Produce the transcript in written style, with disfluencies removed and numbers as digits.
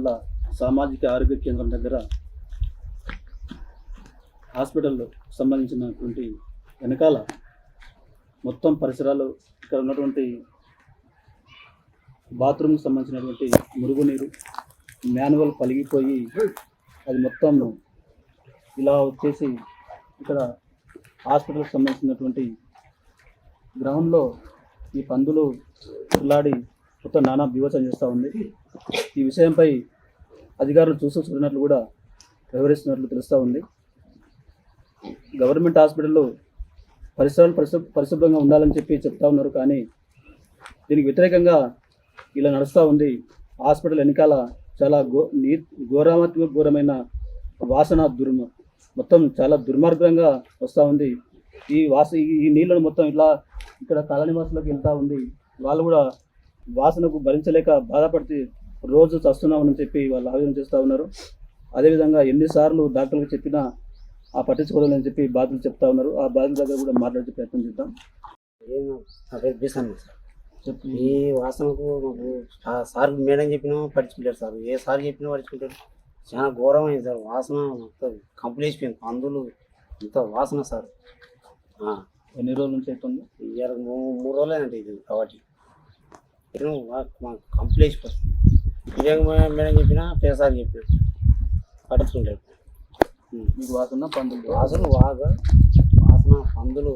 మండల సామాజిక ఆరోగ్య కేంద్రం దగ్గర హాస్పిటల్ సంబంధించినటువంటి వెనకాల మొత్తం పరిసరాలు ఇక్కడ ఉన్నటువంటి బాత్రూమ్కి సంబంధించినటువంటి మురుగునీరు మాన్యువల్ పలిగిపోయి అది మొత్తం ఇలా వచ్చేసి ఇక్కడ హాస్పిటల్కి సంబంధించినటువంటి గ్రౌండ్లో ఈ పందులు ఉల్లాడి మొత్తం నానా బీభత్సం చేస్తూ ఉంది. ఈ విషయంపై అధికారులు చూసినట్లు కూడా వివరిస్తున్నట్లు తెలుస్తూ ఉంది. గవర్నమెంట్ హాస్పిటల్లో పరిసరాలు పరిశుభ్రంగా ఉండాలని చెప్పి చెప్తా ఉన్నారు, కానీ దీనికి వ్యతిరేకంగా ఇలా నడుస్తూ ఉంది. హాస్పిటల్ వెనకాల చాలా ఘోరమైన వాసన మొత్తం చాలా దుర్మార్గంగా వస్తూ ఉంది. ఈ నీళ్ళను మొత్తం ఇట్లా ఇక్కడ కాలనీవాసులకు వెళ్తూ ఉంది. వాళ్ళు కూడా వాసనకు భరించలేక బాధపడితే రోజు చస్తున్నామని చెప్పి వాళ్ళు ఆవేదన చేస్తూ ఉన్నారు. అదేవిధంగా ఎన్నిసార్లు డాక్టర్లకు చెప్పినా పట్టించుకోవాలని చెప్పి బాధితులు చెప్తా ఉన్నారు. ఆ బాధితుల దగ్గర కూడా మాట్లాడే ప్రయత్నం చేద్దాం. చెప్పి ఈ వాసనకు సార్ మేడం చెప్పినా పట్టించుకుంటారు సార్, ఏ సార్ చెప్పినా పట్టించుకుంటారు. చాలా ఘోరమైంది సార్, వాసన మొత్తం కంప్లీట్ అయిపోయింది. పందులు ఇంత వాసన సార్. ఎన్ని రోజుల నుంచి అవుతుంది? 3 రోజులేనండి ఇది కాబట్టి కంప్లీట్ అయిపోతుంది. ఇదే మేడం చెప్పినా పేసారి చెప్పిన పట్టించుకుంటారు. మీకు వాసన పందులు వాసన వాసన పందులు